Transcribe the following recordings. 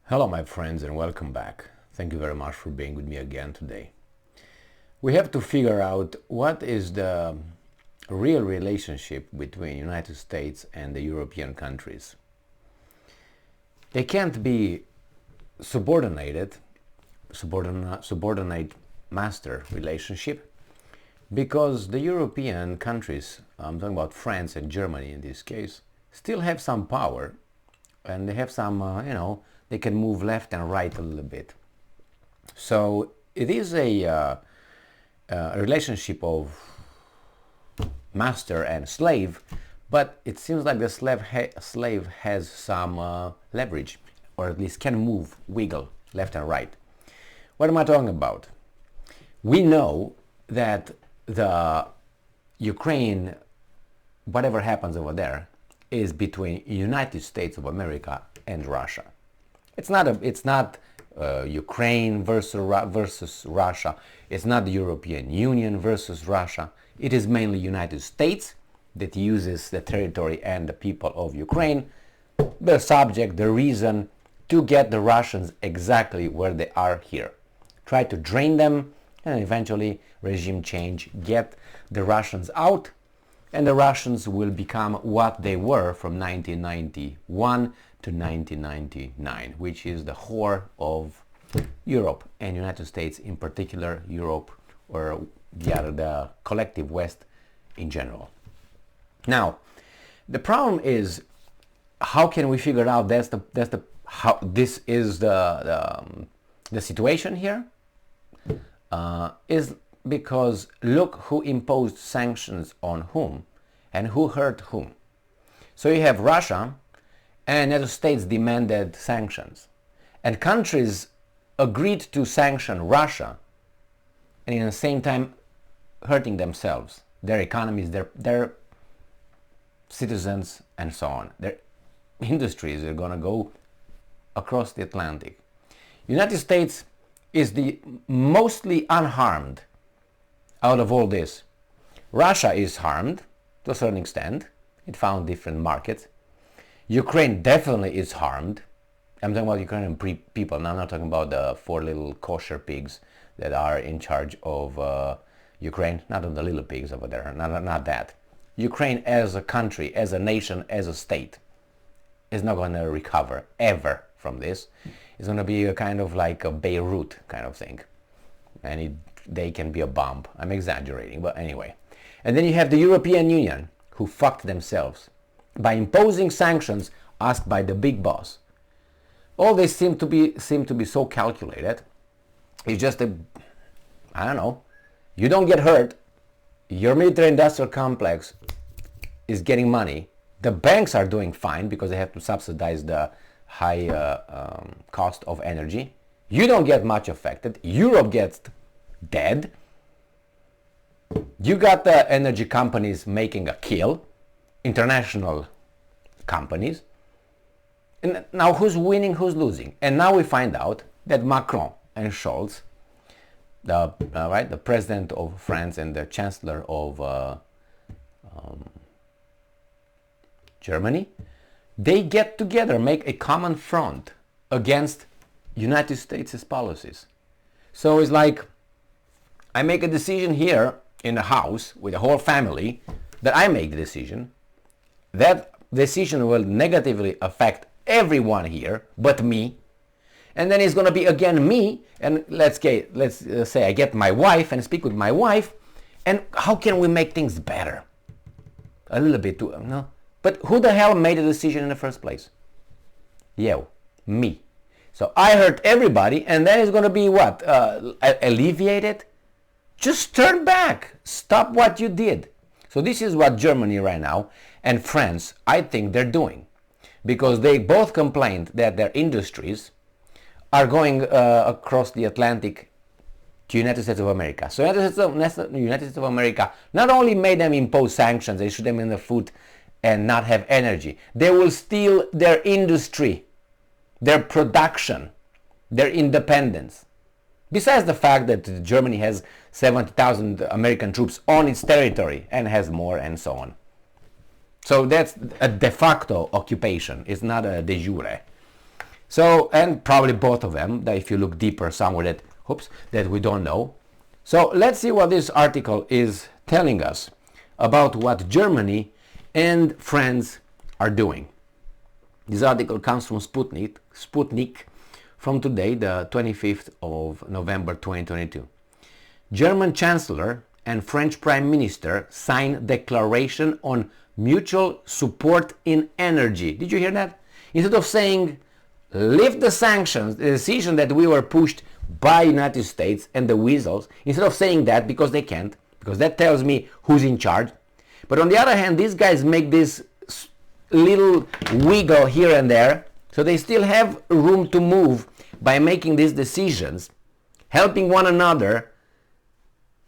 Hello my friends and welcome back. Thank you very much for being with me again today. We have to figure out what is the real relationship between United States and the European countries. They can't be subordinate master relationship because the European countries, I'm talking about France and Germany in this case, still have some power and they have some, they can move left and right a little bit. So it is a relationship of master and slave, but it seems like the slave has some leverage, or at least can move, wiggle left and right. What am I talking about? We know that the Ukraine, whatever happens over there, is between United States of America and Russia. It's not Ukraine versus Russia. It's not the European Union versus Russia. It is mainly United States that uses the territory and the people of Ukraine, the subject, the reason to get the Russians exactly where they are here. Try to drain them and eventually regime change, get the Russians out, and the Russians will become what they were from 1991 to 1999, which is the whore of Europe and United States, in particular Europe, or the collective West in general. Now, the problem is, how can we figure out how this is the situation here? Is because look who imposed sanctions on whom and who hurt whom. So you have Russia and the United States demanded sanctions, and countries agreed to sanction Russia and at the same time hurting themselves, their economies, their citizens, and so on. Their industries are going to go across the Atlantic. United States is the mostly unharmed out of all this. Russia is harmed to a certain extent. It found different markets. Ukraine definitely is harmed. I'm talking about Ukrainian people. Now I'm not talking about the 4 little kosher pigs that are in charge of Ukraine. Not of the little pigs over there. Not that. Ukraine as a country, as a nation, as a state is not going to recover ever from this. It's going to be a kind of like a Beirut kind of thing. And they can be a bomb. I'm exaggerating, but anyway. And then you have the European Union, who fucked themselves by imposing sanctions asked by the big boss. All this seem to be so calculated. It's just I don't know. You don't get hurt. Your military-industrial complex is getting money. The banks are doing fine because they have to subsidize the high cost of energy. You don't get much affected. Europe gets dead. You got the energy companies making a kill, international companies. And now who's winning, who's losing? And now we find out that Macron and Scholz, the president of France and the chancellor of Germany, they get together, make a common front against United States' policies. So it's like, I make a decision here in the house with the whole family, that I make the decision. That decision will negatively affect everyone here but me. And then it's going to be again me, and let's say I get my wife and speak with my wife, and how can we make things better? A little bit too, no? But who the hell made the decision in the first place? You, me. So I hurt everybody, and then it's going to be what? Alleviated? Just turn back. Stop what you did. So this is what Germany right now and France, I think they're doing. Because they both complained that their industries are going across the Atlantic to United States of America. So United States of America not only made them impose sanctions, they shoot them in the foot and not have energy. They will steal their industry, their production, their independence. Besides the fact that Germany has 70,000 American troops on its territory and has more and so on. So that's a de facto occupation. It's not a de jure. So, and probably both of them, that if you look deeper somewhere that we don't know. So let's see what this article is telling us about what Germany and France are doing. This article comes from Sputnik from today, the 25th of November 2022. German Chancellor and French Prime Minister sign declaration on mutual support in energy. Did you hear that? Instead of saying lift the sanctions, the decision that we were pushed by United States and the weasels, instead of saying that, because they can't, because that tells me who's in charge. But on the other hand, these guys make this little wiggle here and there, so they still have room to move by making these decisions, helping one another,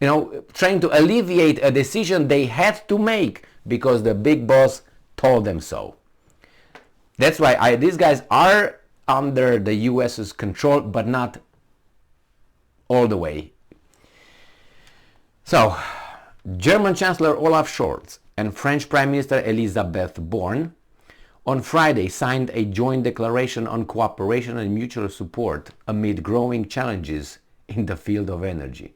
trying to alleviate a decision they had to make because the big boss told them so. That's why these guys are under the US's control, but not all the way. So, German Chancellor Olaf Scholz and French Prime Minister Elisabeth Borne on Friday signed a joint declaration on cooperation and mutual support amid growing challenges in the field of energy.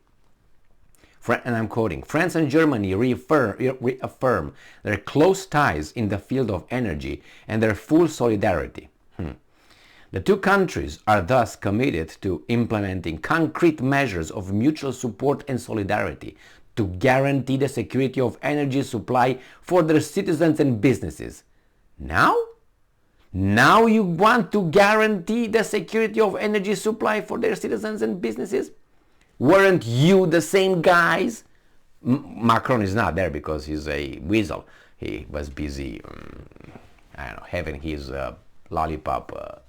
And I'm quoting, France and Germany reaffirm their close ties in the field of energy and their full solidarity. The two countries are thus committed to implementing concrete measures of mutual support and solidarity to guarantee the security of energy supply for their citizens and businesses. Now you want to guarantee the security of energy supply for their citizens and businesses? Weren't you the same guys? Macron is not there because he's a weasel. He was busy, having his lollipop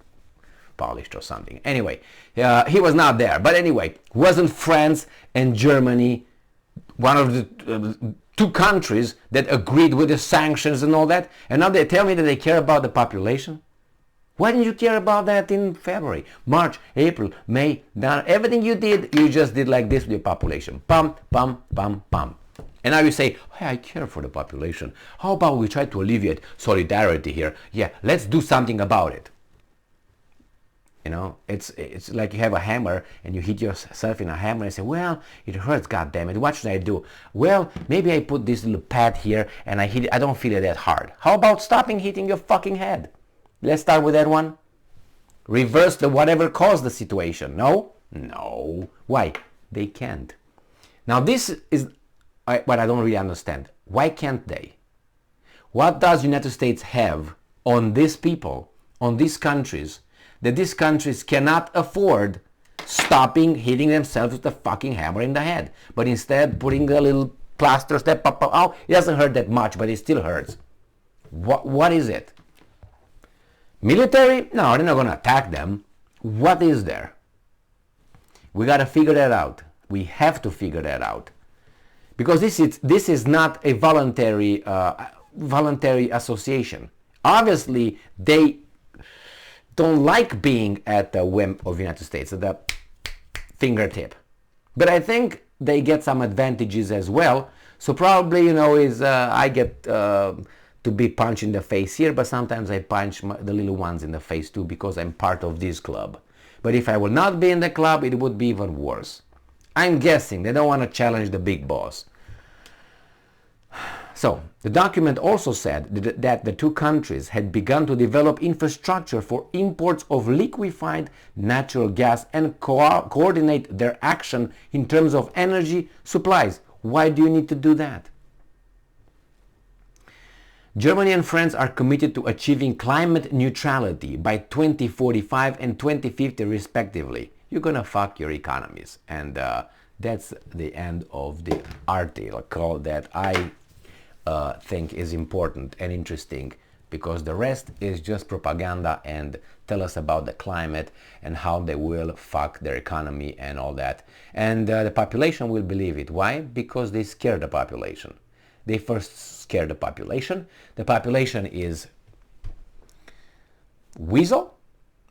polished or something. Anyway, he was not there. But anyway, wasn't France and Germany one of the two countries that agreed with the sanctions and all that? And now they tell me that they care about the population? Why didn't you care about that in February, March, April, May? Now, everything you did, you just did like this with your population. Pum, pum, pum, pum. And now you say, hey, I care for the population. How about we try to alleviate solidarity here? Yeah, let's do something about it. It's like you have a hammer and you hit yourself in a hammer and say, well, it hurts, goddammit. What should I do? Well, maybe I put this little pad here and I hit it. I don't feel it that hard. How about stopping hitting your fucking head? Let's start with that one. Reverse the whatever caused the situation. No? No. Why? They can't. Now this is what I don't really understand. Why can't they? What does United States have on these people, on these countries, that these countries cannot afford stopping hitting themselves with a fucking hammer in the head, but instead putting a little plaster step up. Oh, it doesn't hurt that much, but it still hurts. What is it? Military? No, they're not going to attack them. What is there? We got to figure that out. We have to figure that out. Because this is not a voluntary association. Obviously, they don't like being at the whim of the United States, at the fingertip. But I think they get some advantages as well. So probably, I get to be punched in the face here, but sometimes I punch the little ones in the face too because I'm part of this club. But if I will not be in the club, it would be even worse. I'm guessing they don't want to challenge the big boss. So, the document also said that the two countries had begun to develop infrastructure for imports of liquefied natural gas and coordinate their action in terms of energy supplies. Why do you need to do that? Germany and France are committed to achieving climate neutrality by 2045 and 2050 respectively. You're gonna fuck your economies. And that's the end of the article that I think is important and interesting, because the rest is just propaganda and tell us about the climate and how they will fuck their economy and all that. And the population will believe it. Why? Because they scare the population. They first scare the population. The population is weasel,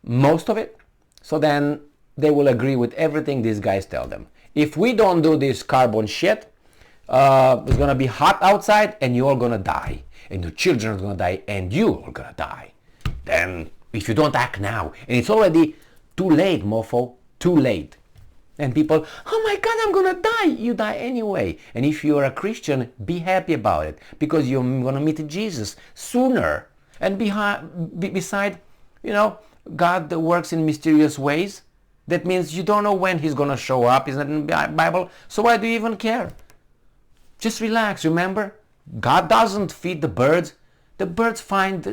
most of it. So then they will agree with everything these guys tell them. If we don't do this carbon shit, it's gonna be hot outside and you're all gonna die. And your children are gonna die and you are gonna die. Then if you don't act now. And it's already too late, mofo, too late. And people, oh my God, I'm gonna die. You die anyway. And if you're a Christian, be happy about it, because you're gonna meet Jesus sooner. And beside, God works in mysterious ways. That means you don't know when he's gonna show up. It's not in the Bible. So why do you even care? Just relax. Remember, God doesn't feed the birds. The birds find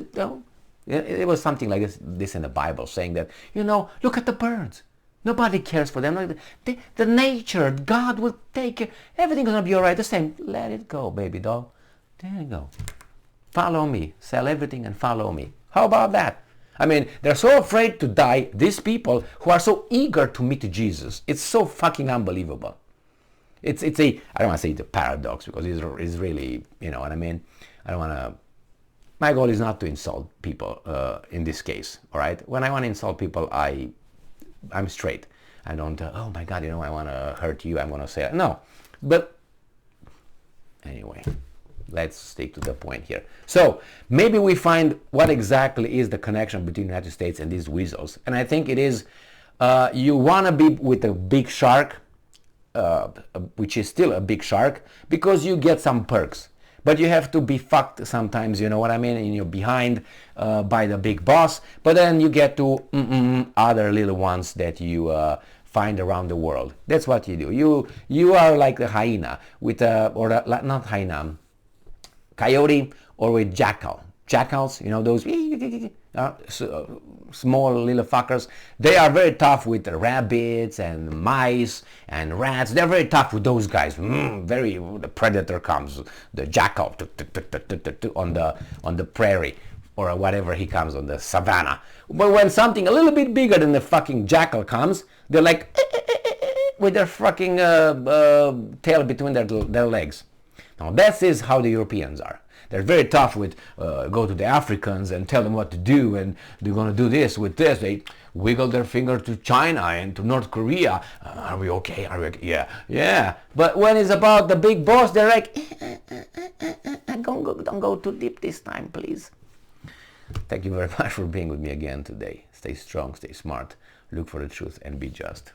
it was something like this in the Bible, saying that, look at the birds. Nobody cares for them. The nature, God will take care. Everything's going to be all right. The same. Let it go, baby doll. There you go. Follow me. Sell everything and follow me. How about that? I mean, they're so afraid to die, these people who are so eager to meet Jesus. It's so fucking unbelievable. It's I don't want to say it's a paradox, because it's really, you know what I mean? I don't want to... My goal is not to insult people in this case, all right? When I want to insult people, I'm straight. I don't, oh my God, I want to hurt you. I'm going to say, no. But anyway, let's stick to the point here. So maybe we find what exactly is the connection between the United States and these weasels. And I think it is, you want to be with a big shark, which is still a big shark, because you get some perks. But you have to be fucked sometimes, you know what I mean, and you're behind by the big boss. But then you get to other little ones that you find around the world. That's what you do. You are like the hyena with not hyena, coyote, or with jackal. Jackals, those small little fuckers. They are very tough with the rabbits and mice and rats. They're very tough with those guys. The predator comes, the jackal on the prairie, or whatever he comes on the savannah. But when something a little bit bigger than the fucking jackal comes, they're like with their fucking tail between their legs. Now that is how the Europeans are. They're very tough with, go to the Africans and tell them what to do, and they're going to do this with this. They wiggle their finger to China and to North Korea. Are we okay? Are we okay? Yeah, yeah. But when it's about the big boss, they're like, don't go too deep this time, please. Thank you very much for being with me again today. Stay strong, stay smart, look for the truth, and be just.